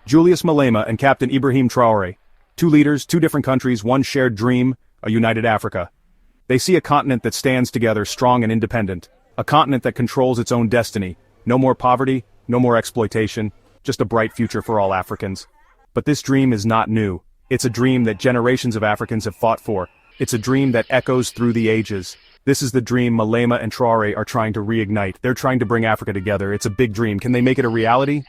Julius Malema and Captain Ibrahim Traore. Two leaders, two different countries, one shared dream, a united Africa. They see a continent that stands together strong and independent. A continent that controls its own destiny. No more poverty, no more exploitation, just a bright future for all Africans. But this dream is not new. It's a dream that generations of Africans have fought for. It's a dream that echoes through the ages. This is the dream Malema and Traore are trying to reignite. They're trying to bring Africa together. It's a big dream. Can they make it a reality?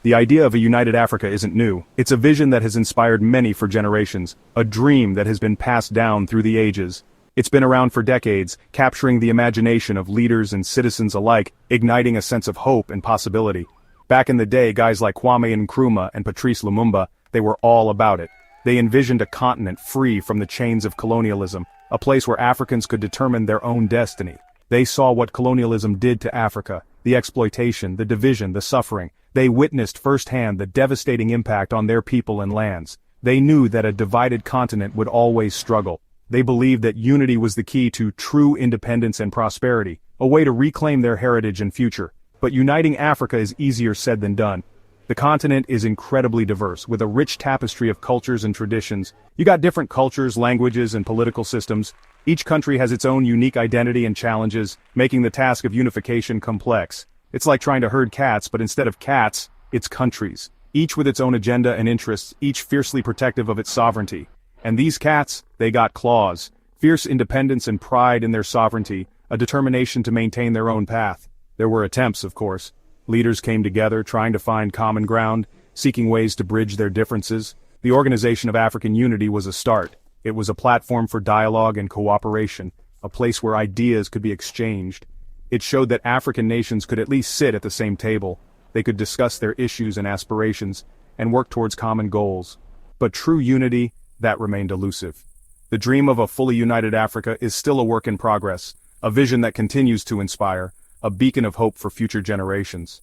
The idea of a united Africa isn't new. It's a vision that has inspired many for generations. A dream that has been passed down through the ages. It's been around for decades, capturing the imagination of leaders and citizens alike, igniting a sense of hope and possibility. Back in the day, guys like Kwame Nkrumah and Patrice Lumumba, they were all about it. They envisioned a continent free from the chains of colonialism, a place where Africans could determine their own destiny. They saw what colonialism did to Africa, the exploitation, the division, the suffering. They witnessed firsthand the devastating impact on their people and lands. They knew that a divided continent would always struggle. They believed that unity was the key to true independence and prosperity, a way to reclaim their heritage and future. But uniting Africa is easier said than done. The continent is incredibly diverse, with a rich tapestry of cultures and traditions. You got different cultures, languages, and political systems. Each country has its own unique identity and challenges, making the task of unification complex. It's like trying to herd cats, but instead of cats, it's countries. Each with its own agenda and interests, each fiercely protective of its sovereignty. And these cats, they got claws. Fierce independence and pride in their sovereignty, a determination to maintain their own path. There were attempts, of course. Leaders came together, trying to find common ground, seeking ways to bridge their differences. The Organization of African Unity was a start. It was a platform for dialogue and cooperation, a place where ideas could be exchanged. It showed that African nations could at least sit at the same table. They could discuss their issues and aspirations, and work towards common goals. But true unity, that remained elusive. The dream of a fully united Africa is still a work in progress, a vision that continues to inspire, a beacon of hope for future generations.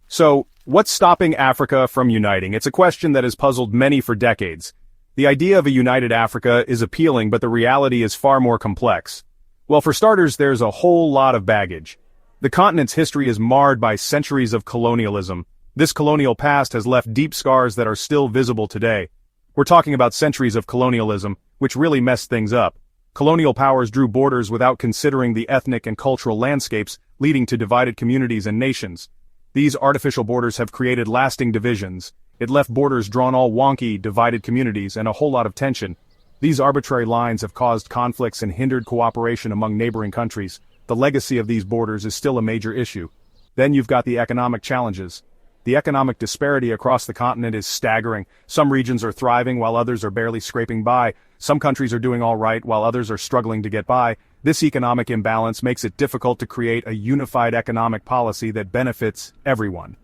So, what's stopping Africa from uniting? It's a question that has puzzled many for decades. The idea of a united Africa is appealing, but the reality is far more complex. Well, for starters, there's a whole lot of baggage. The continent's history is marred by centuries of colonialism. This colonial past has left deep scars that are still visible today. We're talking about centuries of colonialism, which really messed things up. Colonial powers drew borders without considering the ethnic and cultural landscapes, leading to divided communities and nations. These artificial borders have created lasting divisions. It left borders drawn all wonky, divided communities, and a whole lot of tension. These arbitrary lines have caused conflicts and hindered cooperation among neighboring countries. The legacy of these borders is still a major issue. Then you've got the economic challenges. The economic disparity across the continent is staggering. Some regions are thriving while others are barely scraping by. Some countries are doing all right while others are struggling to get by. This economic imbalance makes it difficult to create a unified economic policy that benefits everyone.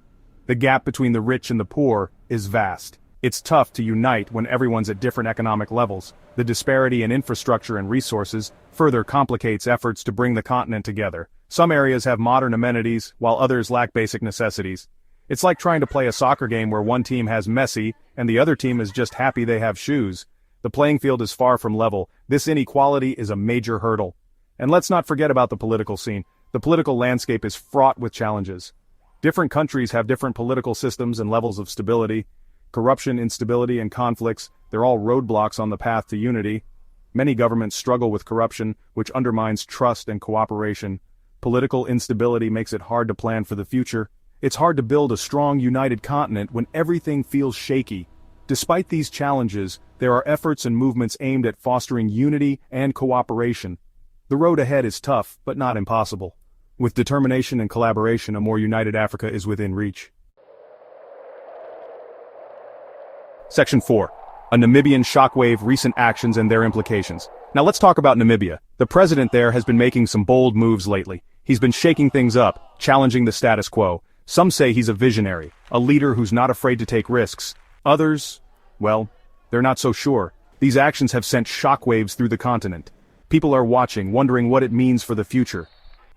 The gap between the rich and the poor is vast. It's tough to unite when everyone's at different economic levels. The disparity in infrastructure and resources further complicates efforts to bring the continent together. Some areas have modern amenities, while others lack basic necessities. It's like trying to play a soccer game where one team has Messi, and the other team is just happy they have shoes. The playing field is far from level. This inequality is a major hurdle. And let's not forget about the political scene. The political landscape is fraught with challenges. Different countries have different political systems and levels of stability. Corruption, instability, and conflicts, they're all roadblocks on the path to unity. Many governments struggle with corruption, which undermines trust and cooperation. Political instability makes it hard to plan for the future. It's hard to build a strong, united continent when everything feels shaky. Despite these challenges, there are efforts and movements aimed at fostering unity and cooperation. The road ahead is tough, but not impossible. With determination and collaboration, a more united Africa is within reach. Section 4. A Namibian shockwave, recent actions and their implications. Now let's talk about Namibia. The president there has been making some bold moves lately. He's been shaking things up, challenging the status quo. Some say he's a visionary, a leader who's not afraid to take risks. Others, well, they're not so sure. These actions have sent shockwaves through the continent. People are watching, wondering what it means for the future.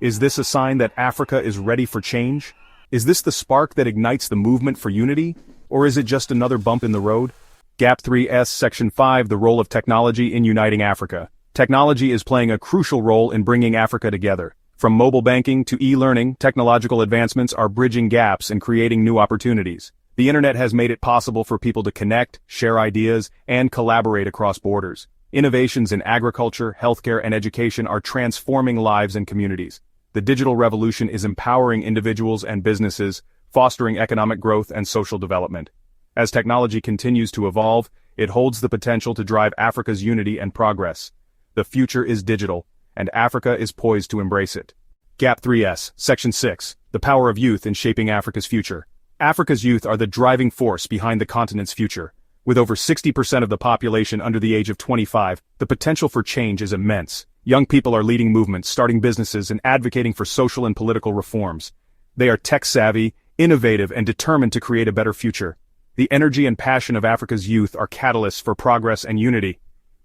Is this a sign that Africa is ready for change? Is this the spark that ignites the movement for unity? Or is it just another bump in the road? Gap 3S Section 5 The role of technology in uniting Africa. Technology is playing a crucial role in bringing Africa together. From mobile banking to e-learning, technological advancements are bridging gaps and creating new opportunities. The internet has made it possible for people to connect, share ideas, and collaborate across borders. Innovations in agriculture, healthcare, and education are transforming lives and communities. The digital revolution is empowering individuals and businesses, fostering economic growth and social development. As technology continues to evolve, it holds the potential to drive Africa's unity and progress. The future is digital, and Africa is poised to embrace it. Gap 3S, Section 6, The Power of Youth in Shaping Africa's Future. Africa's youth are the driving force behind the continent's future. With over 60% of the population under the age of 25, the potential for change is immense. Young people are leading movements, starting businesses, and advocating for social and political reforms. They are tech-savvy, innovative, and determined to create a better future. The energy and passion of Africa's youth are catalysts for progress and unity.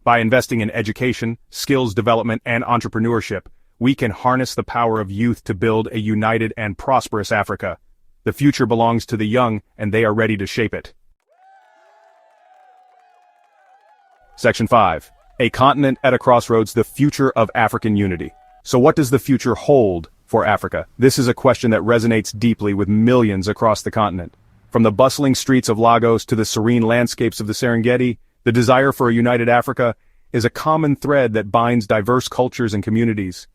By investing in education, skills development, and entrepreneurship, we can harness the power of youth to build a united and prosperous Africa. The future belongs to the young, and they are ready to shape it. Section 5. A continent at a crossroads, the future of African unity. So what does the future hold for Africa? This is a question that resonates deeply with millions across the continent. From the bustling streets of Lagos to the serene landscapes of the Serengeti, the desire for a united Africa is a common thread that binds diverse cultures and communities.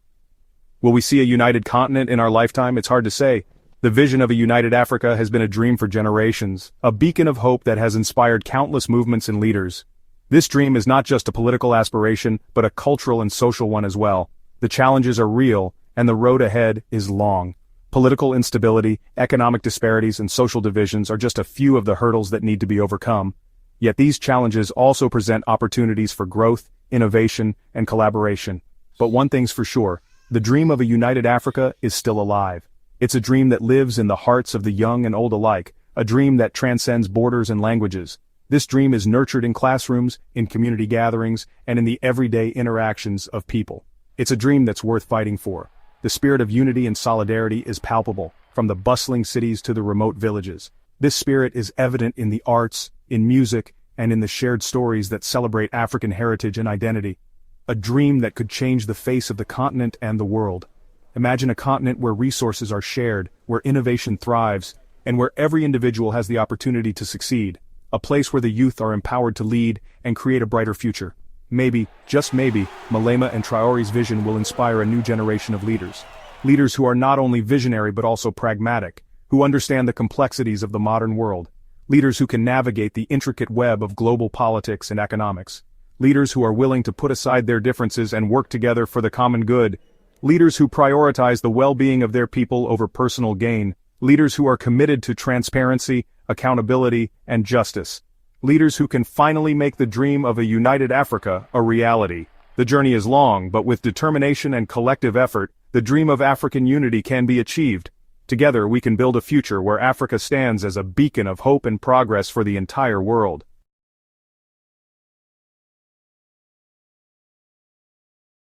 Will we see a united continent in our lifetime? It's hard to say. The vision of a united Africa has been a dream for generations, a beacon of hope that has inspired countless movements and leaders. This dream is not just a political aspiration, but a cultural and social one as well. The challenges are real, and the road ahead is long. Political instability, economic disparities, and social divisions are just a few of the hurdles that need to be overcome. Yet these challenges also present opportunities for growth, innovation, and collaboration. But one thing's for sure, the dream of a united Africa is still alive. It's a dream that lives in the hearts of the young and old alike, a dream that transcends borders and languages. This dream is nurtured in classrooms, in community gatherings, and in the everyday interactions of people. It's a dream that's worth fighting for. The spirit of unity and solidarity is palpable, from the bustling cities to the remote villages. This spirit is evident in the arts, in music, and in the shared stories that celebrate African heritage and identity. A dream that could change the face of the continent and the world. Imagine a continent where resources are shared, where innovation thrives, and where every individual has the opportunity to succeed. A place where the youth are empowered to lead and create a brighter future. Maybe, just maybe, Malema and Traore's vision will inspire a new generation of leaders. Leaders who are not only visionary but also pragmatic, who understand the complexities of the modern world. Leaders who can navigate the intricate web of global politics and economics. Leaders who are willing to put aside their differences and work together for the common good. Leaders who prioritize the well-being of their people over personal gain. Leaders who are committed to transparency, accountability, and justice. Leaders who can finally make the dream of a united Africa a reality. The journey is long, but with determination and collective effort, the dream of African unity can be achieved. Together we can build a future where Africa stands as a beacon of hope and progress for the entire world.